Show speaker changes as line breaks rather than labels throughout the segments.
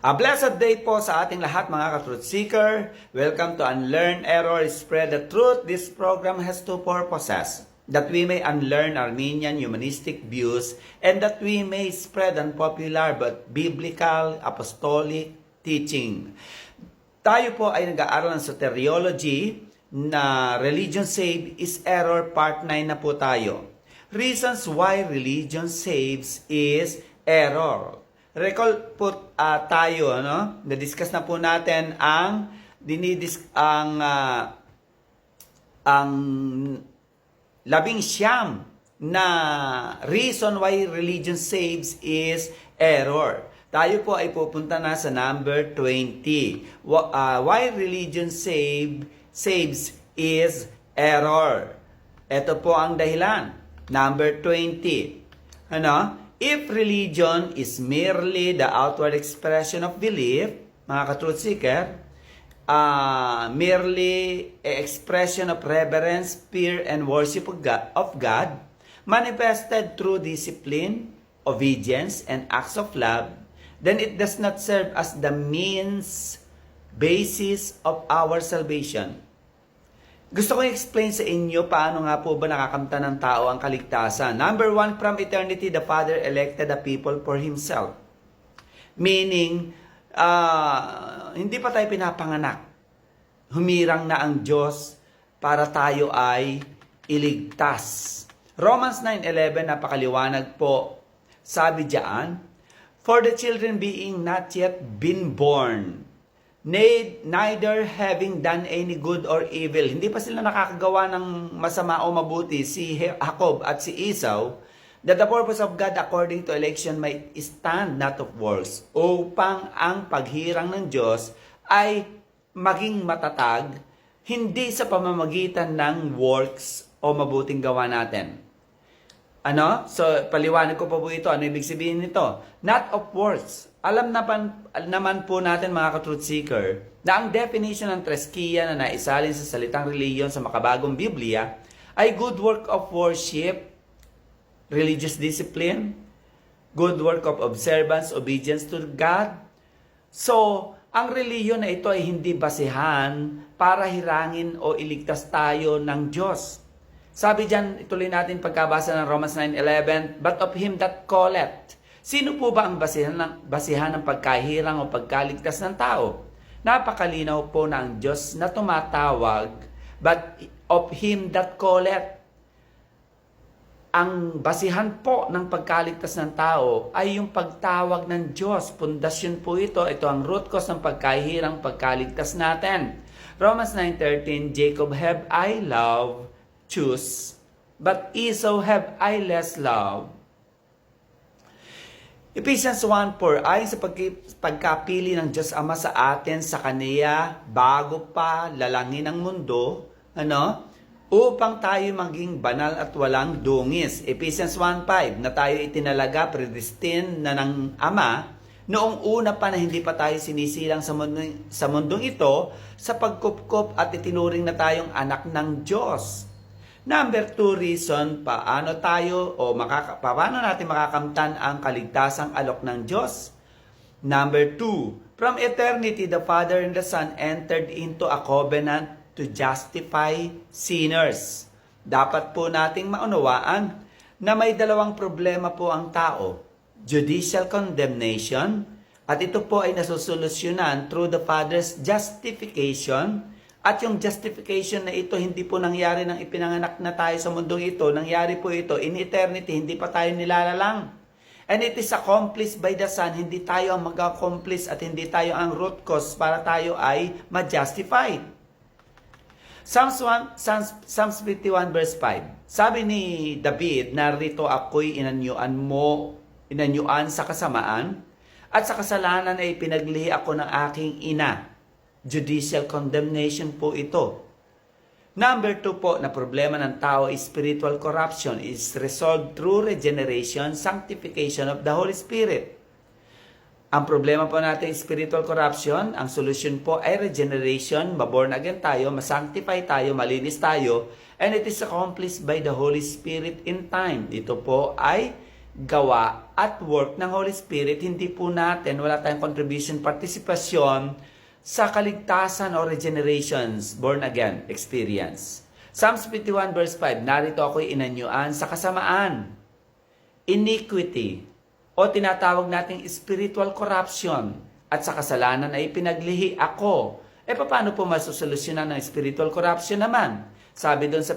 A blessed day po sa ating lahat mga ka-truth seeker. Welcome to Unlearn Error, Spread the Truth. This program has two purposes. That we may unlearn Armenian humanistic views and that we may spread unpopular but biblical apostolic teaching. Tayo po ay nag-aaral ng soteriology na Religion Saved is Error Part 9 na po tayo. Reasons why religion saves is error. Recall po tayo, no? Na-discuss na po natin ang labing siyam na reason why religion saves is error. Tayo po ay pupunta na sa number 20. Why religion saves is error. Ito po ang dahilan. Number 20. If religion is merely the outward expression of belief, mga ka-truth seeker, merely an expression of reverence, fear, and worship of God, manifested through discipline, obedience, and acts of love, then it does not serve as the basis of our salvation. Gusto ko i-explain sa inyo paano nga po ba nakakamtan ng tao ang kaligtasan. Number 1, from eternity, the Father elected the people for Himself. Meaning, hindi pa tayo pinapanganak. Humirang na ang Diyos para tayo ay iligtas. Romans 9:11, napakaliwanag po. Sabi diyan, for the children being not yet been born, neither having done any good or evil. Hindi pa sila nakakagawa ng masama o mabuti, si Jacob at si Esau, that the purpose of God according to election might stand not of works, upang ang paghirang ng Diyos ay maging matatag, hindi sa pamamagitan ng works o mabuting gawa natin. So, paliwanag ko pa po ito. Ano ibig sabihin nito? Not of works. Alam naman po natin mga ka-truth seeker na ang definition ng treskiya na naisalin sa salitang reliyon sa makabagong Biblia ay good work of worship, religious discipline, good work of observance, obedience to God. So, ang reliyon na ito ay hindi basihan para hirangin o iligtas tayo ng Diyos. Sabi diyan, ituloy natin pagkabasa ng Romans 9:11, but of him that calleth. Sino po ba ang basihan ng pagkahirang o pagkaligtas ng tao? Napakalinaw po na ang Diyos na tumatawag, but of him that calleth. Ang basihan po ng pagkaligtas ng tao ay yung pagtawag ng Diyos. Pundasyon po ito. Ito ang root cause ng pagkahirang pagkaligtas natin. Romans 9:13, Jacob have I love, choose, but Esau have I less love. Ephesians 1:4, ayon sa pagkapili ng Diyos Ama sa atin sa Kaniya bago pa lalangin ang mundo, upang tayo maging banal at walang dungis. Ephesians 1:5, na tayo itinalaga, predestined na ng Ama, noong una pa na hindi pa tayo sinisilang sa mundong ito, sa pagkupkop at itinuring na tayong anak ng Diyos. Number 2 reason, paano natin makakamtan ang kaligtasang alok ng Diyos? Number 2, from eternity, the Father and the Son entered into a covenant to justify sinners. Dapat po nating maunawaan na may dalawang problema po ang tao. Judicial condemnation, at ito po ay nasusolusyonan through the Father's justification. At yung justification na ito, hindi po nangyari nang ipinanganak na tayo sa mundong ito. Nangyari po ito in eternity, hindi pa tayo nilalalang. And it is accomplished by the Son. Hindi tayo ang mag-accomplish at hindi tayo ang root cause para tayo ay ma-justify. Psalms 51 verse 5. Sabi ni David, narito ako'y inanyuan sa kasamaan at sa kasalanan ay pinaglihi ako ng aking ina. Judicial condemnation po ito. Number 2 po na problema ng tao is spiritual corruption is resolved through regeneration, sanctification of the Holy Spirit. Ang problema po natin is spiritual corruption. Ang solution po ay regeneration, maborn again tayo, masanctify tayo, malinis tayo, and it is accomplished by the Holy Spirit in time. Ito po ay gawa at work ng Holy Spirit. Hindi po natin, wala tayong contribution, partisipasyon sa kaligtasan o regenerations, born again experience. Psalms 51 verse 5, narito ako'y inanyuan sa kasamaan, iniquity, o tinatawag nating spiritual corruption, at sa kasalanan ay pinaglihi ako. Paano po masusolusyonan ng spiritual corruption naman? Sabi doon sa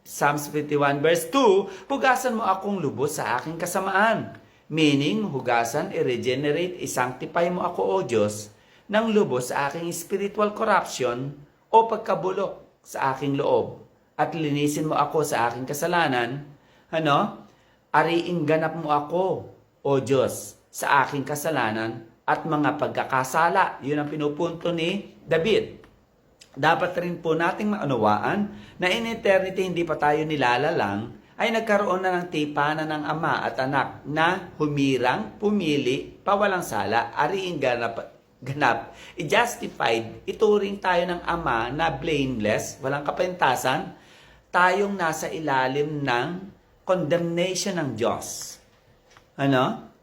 Psalms 51 verse 2, hugasan mo akong lubos sa aking kasamaan. Meaning, hugasan, i-regenerate, i-sanctify mo ako, O Diyos, ng lubos sa aking spiritual corruption o pagkabulok sa aking loob. At linisin mo ako sa aking kasalanan. Ariing ganap mo ako, O Diyos, sa aking kasalanan at mga pagkakasala. Yun ang pinupunto ni David. Dapat rin po nating maunawaan na in eternity hindi pa tayo nilalalang, ay nagkaroon na ng tipanan ng ama at anak na humirang, pumili, pawalang sala, ariing ganap, i-justified, ituring tayo ng ama na blameless, walang kapintasan, tayong nasa ilalim ng condemnation ng Diyos.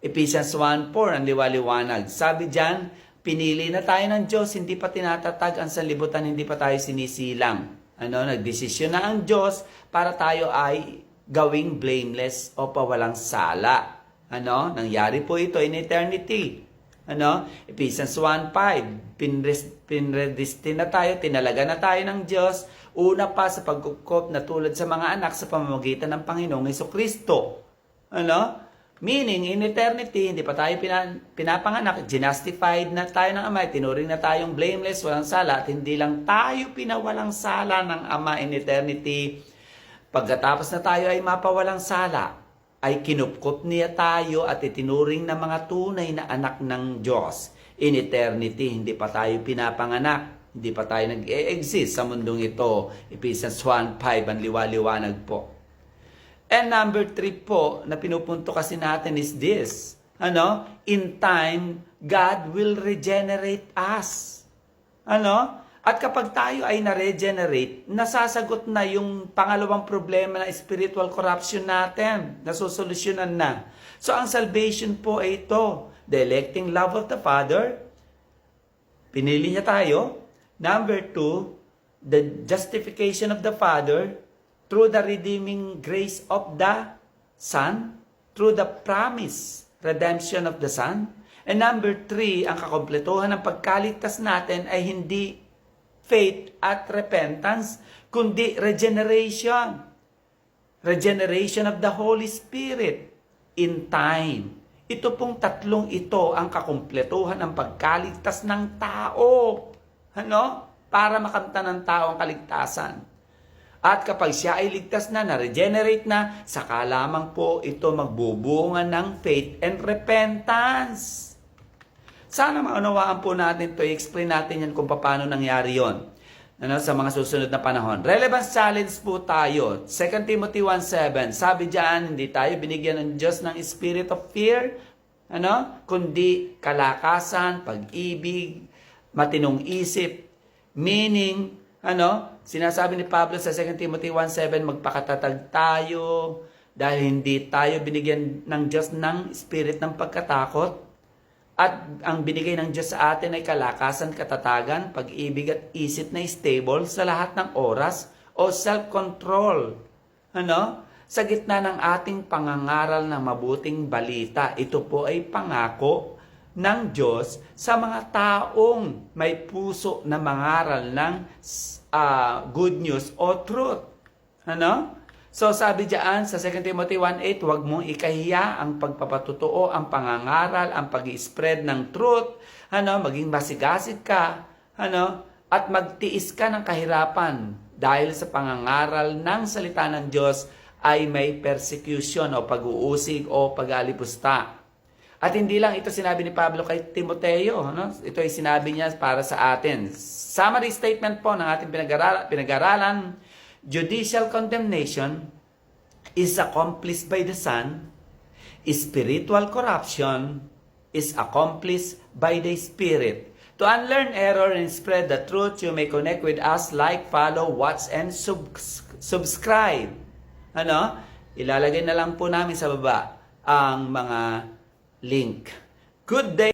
Ephesians 1:4 ang liwaliwanag. Sabi diyan, pinili na tayo ng Diyos, hindi pa tinatatag ang sanlibutan, hindi pa tayo sinisilang. Nagdesisyon na ang Diyos para tayo ay gawing blameless o pawalang sala. Nangyari po ito in eternity. Ephesians 1:5, pinredestin na tayo, tinalaga na tayo ng Diyos, una pa sa pagkukop na tulad sa mga anak sa pamamagitan ng Panginoong Hesukristo. Meaning, in eternity, hindi pa tayo pinapanganak, justified na tayo ng Ama, tinuring na tayong blameless, walang sala, at hindi lang tayo pinawalang sala ng Ama in eternity. Pagkatapos na tayo ay mapawalang sala, ay kinupkop niya tayo at itinuring na mga tunay na anak ng Diyos. In eternity, hindi pa tayo pinapanganak, hindi pa tayo nag-e-exist sa mundong ito. Ephesians 1:5 ang liwaliwanag po. And number 3 po, na pinupunto kasi natin is this. In time, God will regenerate us. At kapag tayo ay na-regenerate, nasasagot na yung pangalawang problema na spiritual corruption natin. Nasusolusyonan na. So, ang salvation po ay ito. The electing love of the Father. Pinili niya tayo. Number 2, the justification of the Father through the redeeming grace of the Son, through the promise, redemption of the Son. And number 3, ang kakompletuhan ng pagkaligtas natin ay hindi faith at repentance, kundi regeneration. Regeneration of the Holy Spirit in time. Ito pong tatlong ito ang kakompletuhan ng pagkaligtas ng tao. Para makamta ng tao ang kaligtasan. At kapag siya ay ligtas na, na-regenerate na, saka lamang po ito magbubunga ng faith and repentance. Sana maunawaan po natin ito. I-explain natin yan kung paano nangyari yon sa mga susunod na panahon. Relevance challenge po tayo. 2 Timothy 1:7. Sabi diyan, hindi tayo binigyan ng Diyos ng spirit of fear, kundi kalakasan, pag-ibig, matinong isip. Meaning, sinasabi ni Pablo sa 2 Timothy 1:7, magpakatatag tayo dahil hindi tayo binigyan ng Diyos ng spirit ng pagkatakot. At ang binigay ng Diyos sa atin ay kalakasan, katatagan, pag-ibig at isip na stable sa lahat ng oras o self-control. Sa gitna ng ating pangangaral ng mabuting balita, ito po ay pangako ng Diyos sa mga taong may puso na mangaral ng good news o truth. So sabi diyan sa 2 Timothy 1:8, huwag mong ikahiya ang pagpapatutuo, ang pangangaral, ang pag-i-spread ng truth, maging masigasig ka, at magtiis ka ng kahirapan dahil sa pangangaral ng salita ng Diyos ay may persecution o pag-uusig o pag-alipusta. At hindi lang ito sinabi ni Pablo kay Timoteo, ito ay sinabi niya para sa atin. Summary statement po ng ating pinag-aralan, judicial condemnation is accomplished by the Son. Spiritual corruption is accomplished by the Spirit. To unlearn error and spread the truth, you may connect with us, like, follow, watch, and subscribe. Ilalagay na lang po namin sa baba ang mga link. Good day!